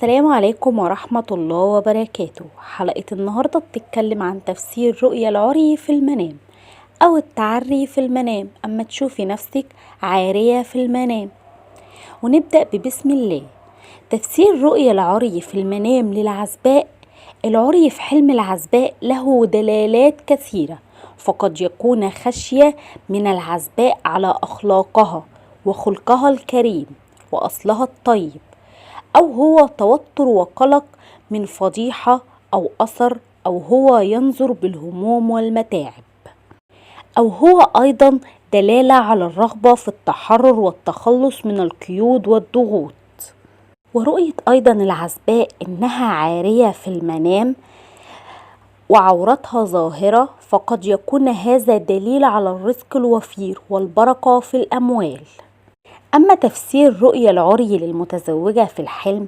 السلام عليكم ورحمة الله وبركاته. حلقة النهاردة بتتكلم عن تفسير رؤية العري في المنام أو التعري في المنام، أما تشوفي نفسك عارية في المنام. ونبدأ ببسم الله. تفسير رؤية العري في المنام للعزباء. العري في حلم العزباء له دلالات كثيرة، فقد يكون خشية من العزباء على أخلاقها وخلقها الكريم وأصلها الطيب، أو هو توتر وقلق من فضيحة أو أثر، أو هو ينظر بالهموم والمتاعب، أو هو أيضا دلالة على الرغبة في التحرر والتخلص من القيود والضغوط. ورؤية أيضا العزباء إنها عارية في المنام وعورتها ظاهرة، فقد يكون هذا دليل على الرزق الوفير والبركة في الأموال. أما تفسير رؤية العري للمتزوجة في الحلم،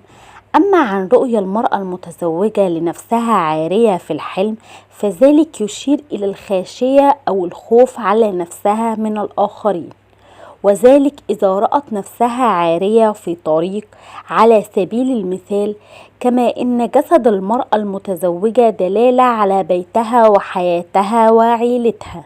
أما عن رؤية المرأة المتزوجة لنفسها عارية في الحلم، فذلك يشير إلى الخاشية أو الخوف على نفسها من الآخرين، وذلك إذا رأت نفسها عارية في طريق على سبيل المثال، كما إن جسد المرأة المتزوجة دلالة على بيتها وحياتها وعيلتها.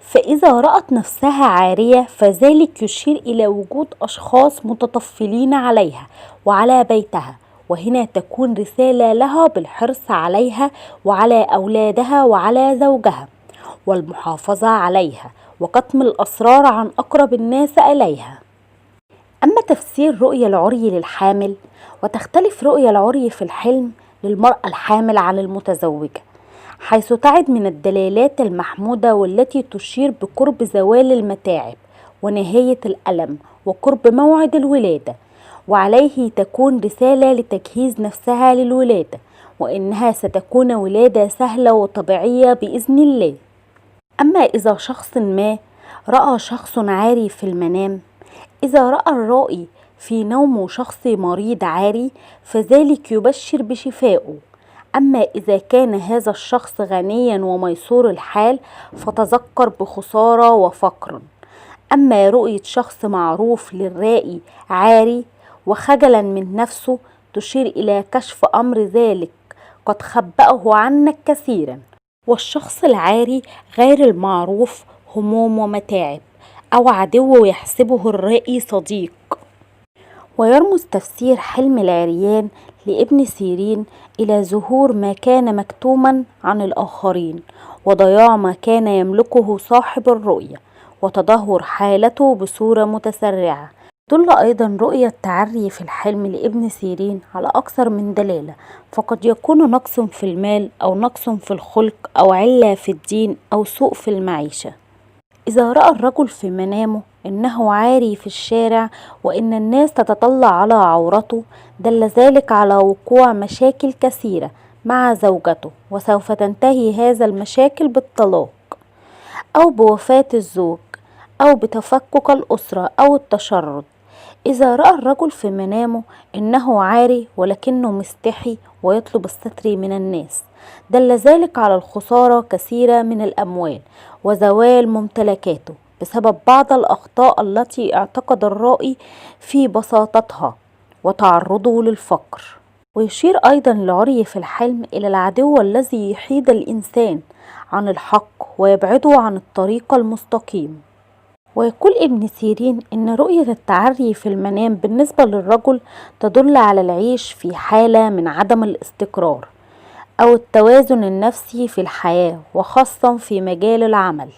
فإذا رأت نفسها عارية فذلك يشير إلى وجود أشخاص متطفلين عليها وعلى بيتها، وهنا تكون رسالة لها بالحرص عليها وعلى أولادها وعلى زوجها، والمحافظة عليها وكتم الأسرار عن أقرب الناس إليها. أما تفسير رؤية العري للحامل، وتختلف رؤية العري في الحلم للمرأة الحامل عن المتزوجة، حيث تعد من الدلالات المحمودة والتي تشير بقرب زوال المتاعب ونهاية الألم وقرب موعد الولادة، وعليه تكون رسالة لتجهيز نفسها للولادة، وإنها ستكون ولادة سهلة وطبيعية بإذن الله. أما إذا شخص ما رأى شخص عاري في المنام، إذا رأى الرائي في نومه شخص مريض عاري فذلك يبشر بشفائه. أما إذا كان هذا الشخص غنيا وميسور الحال فتذكر بخسارة وفقر. أما رؤية شخص معروف للرائي عاري وخجلا من نفسه تشير إلى كشف أمر ذلك قد خبأه عنك كثيرا. والشخص العاري غير المعروف هموم ومتاعب، أو عدو يحسبه الرائي صديق. ويرمز تفسير حلم العريان لابن سيرين إلى ظهور ما كان مكتوما عن الآخرين، وضياع ما كان يملكه صاحب الرؤية، وتدهور حالته بصورة متسرعة. دل أيضا رؤية التعري في الحلم لابن سيرين على أكثر من دلالة، فقد يكون نقص في المال أو نقص في الخلق أو علة في الدين أو سوء في المعيشة. إذا رأى الرجل في منامه إنه عاري في الشارع وإن الناس تتطلع على عورته، دل ذلك على وقوع مشاكل كثيرة مع زوجته، وسوف تنتهي هذا المشاكل بالطلاق أو بوفاة الزوج أو بتفكك الأسرة أو التشرد. إذا رأى الرجل في منامه إنه عاري ولكنه مستحي ويطلب الستر من الناس، دل ذلك على الخسارة كثيرة من الأموال وزوال ممتلكاته بسبب بعض الأخطاء التي اعتقد الرائي في بساطتها وتعرضه للفقر. ويشير أيضا العري في الحلم إلى العدو الذي يحيد الإنسان عن الحق ويبعده عن الطريق المستقيم. ويقول ابن سيرين إن رؤية التعري في المنام بالنسبة للرجل تدل على العيش في حالة من عدم الاستقرار أو التوازن النفسي في الحياة، وخاصة في مجال العمل.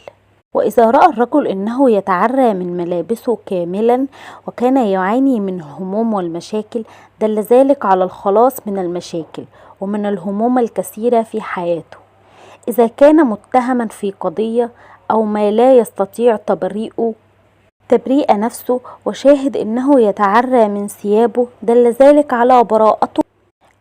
وإذا رأى الرجل إنه يتعرى من ملابسه كاملا وكان يعاني من الهموم والمشاكل، دل ذلك على الخلاص من المشاكل ومن الهموم الكثيرة في حياته. إذا كان متهما في قضية أو ما لا يستطيع تبريء نفسه وشاهد إنه يتعرى من ثيابه، دل ذلك على براءته.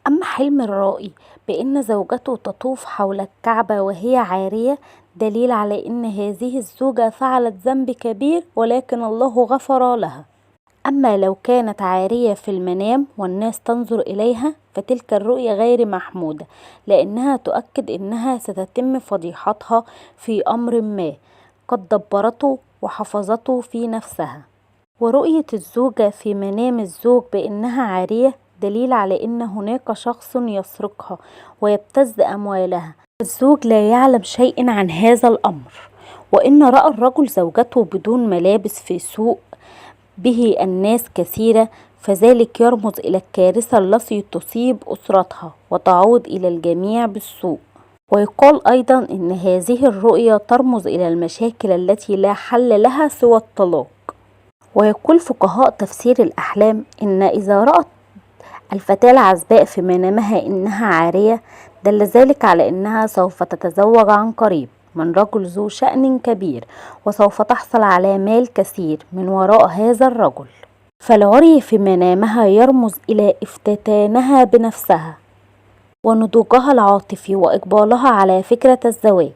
أما حلم الرائي بأن زوجته تطوف حول الكعبة وهي عارية، دليل على أن هذه الزوجة فعلت ذنب كبير ولكن الله غفر لها. أما لو كانت عارية في المنام والناس تنظر إليها فتلك الرؤية غير محمودة، لأنها تؤكد أنها ستتم فضيحتها في أمر ما قد دبرته وحفظته في نفسها. ورؤية الزوجة في منام الزوج بأنها عارية دليل على إن هناك شخص يسرقها ويبتز أموالها. الزوج لا يعلم شيء عن هذا الأمر، وإن رأى الرجل زوجته بدون ملابس في سوق به الناس كثيرة، فذلك يرمز إلى الكارثة التي تصيب أسرتها وتعود إلى الجميع بالسوء. ويقال أيضا إن هذه الرؤية ترمز إلى المشاكل التي لا حل لها سوى الطلاق. ويقول فقهاء تفسير الأحلام إن إذا رأت الفتاة العزباء في منامها إنها عارية، دل ذلك على إنها سوف تتزوج عن قريب من رجل ذو شأن كبير، وسوف تحصل على مال كثير من وراء هذا الرجل. فالعري في منامها يرمز إلى افتتانها بنفسها ونضوجها العاطفي وإقبالها على فكرة الزواج.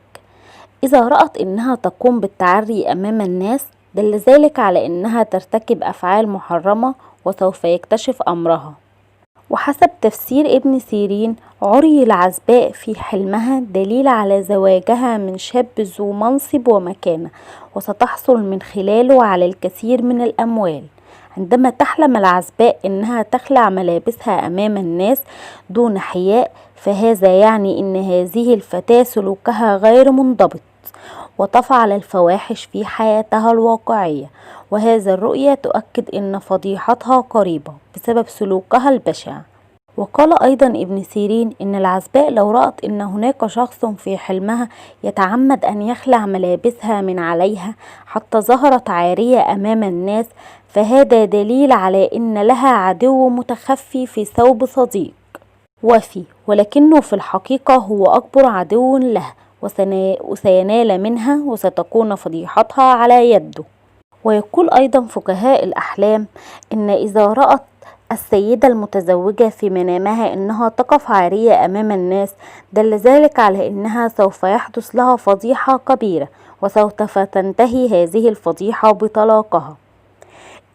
إذا رأت إنها تقوم بالتعري أمام الناس، دل ذلك على إنها ترتكب أفعال محرمة وسوف يكتشف أمرها. وحسب تفسير ابن سيرين، عري العزباء في حلمها دليل على زواجها من شاب ذو منصب ومكانة، وستحصل من خلاله على الكثير من الأموال. عندما تحلم العزباء إنها تخلع ملابسها أمام الناس دون حياء، فهذا يعني إن هذه الفتاة سلوكها غير منضبط وتفعل الفواحش في حياتها الواقعية، وهذا الرؤية تؤكد أن فضيحتها قريبة بسبب سلوكها البشع. وقال أيضا ابن سيرين إن العزباء لو رأت إن هناك شخص في حلمها يتعمد أن يخلع ملابسها من عليها حتى ظهرت عارية أمام الناس، فهذا دليل على إن لها عدو متخفي في ثوب صديق وفي، ولكنه في الحقيقة هو أكبر عدو له، وسينال منها وستكون فضيحتها على يده. ويقول أيضا فقهاء الأحلام إن إذا رأت السيدة المتزوجة في منامها إنها تقف عارية أمام الناس، دل ذلك على إنها سوف يحدث لها فضيحة كبيرة، وسوف تنتهي هذه الفضيحة بطلاقها.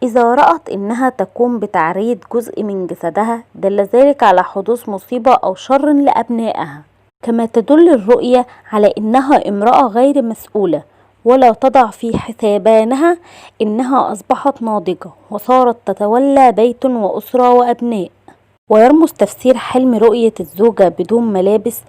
إذا رأت إنها تقوم بتعريض جزء من جسدها، دل ذلك على حدوث مصيبة أو شر لأبنائها. كما تدل الرؤية على إنها امرأة غير مسؤولة، ولا تضع في حسابانها إنها أصبحت ناضجة وصارت تتولى بيت وأسرة وأبناء. ويرمز تفسير حلم رؤية الزوجة بدون ملابس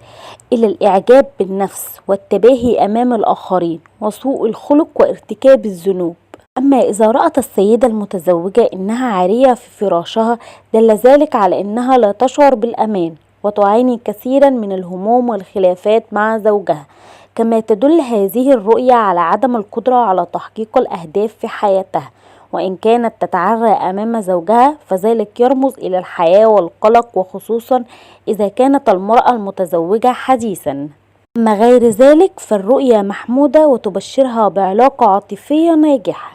إلى الإعجاب بالنفس والتباهي أمام الآخرين وسوء الخلق وارتكاب الذنوب. أما إذا رأت السيدة المتزوجة إنها عارية في فراشها، دل ذلك على إنها لا تشعر بالأمان وتعاني كثيرا من الهموم والخلافات مع زوجها. كما تدل هذه الرؤية على عدم القدرة على تحقيق الأهداف في حياتها، وإن كانت تتعرى أمام زوجها فذلك يرمز إلى الحياة والقلق، وخصوصا إذا كانت المرأة المتزوجة حديثا. أما غير ذلك فالرؤية محمودة وتبشرها بعلاقة عاطفية ناجحة.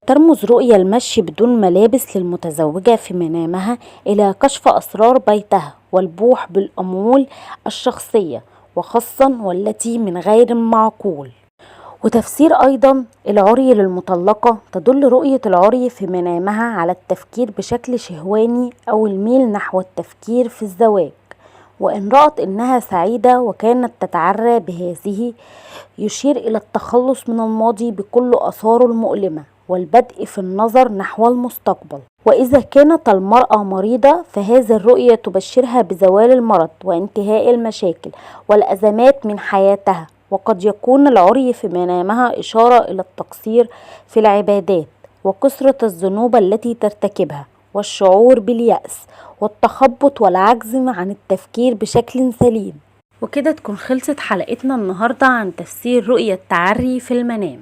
ترمز رؤية المشي بدون ملابس للمتزوجة في منامها إلى كشف أسرار بيتها والبوح بالأموال الشخصية، وخاصة والتي من غير معقول. وتفسير أيضا العري للمطلقة، تدل رؤية العري في منامها على التفكير بشكل شهواني أو الميل نحو التفكير في الزواج. وإن رأت إنها سعيدة وكانت تتعرى بهذه، يشير إلى التخلص من الماضي بكل آثاره المؤلمة والبدء في النظر نحو المستقبل. وإذا كانت المرأة مريضة فهذه الرؤية تبشرها بزوال المرض وانتهاء المشاكل والأزمات من حياتها. وقد يكون العري في منامها إشارة إلى التقصير في العبادات وكثرة الذنوب التي ترتكبها، والشعور باليأس والتخبط والعجز عن التفكير بشكل سليم. وكده تكون خلصت حلقتنا النهاردة عن تفسير رؤية التعري في المنام.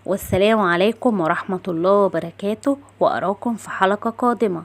والسلام عليكم ورحمة الله وبركاته، وأراكم في حلقة قادمة.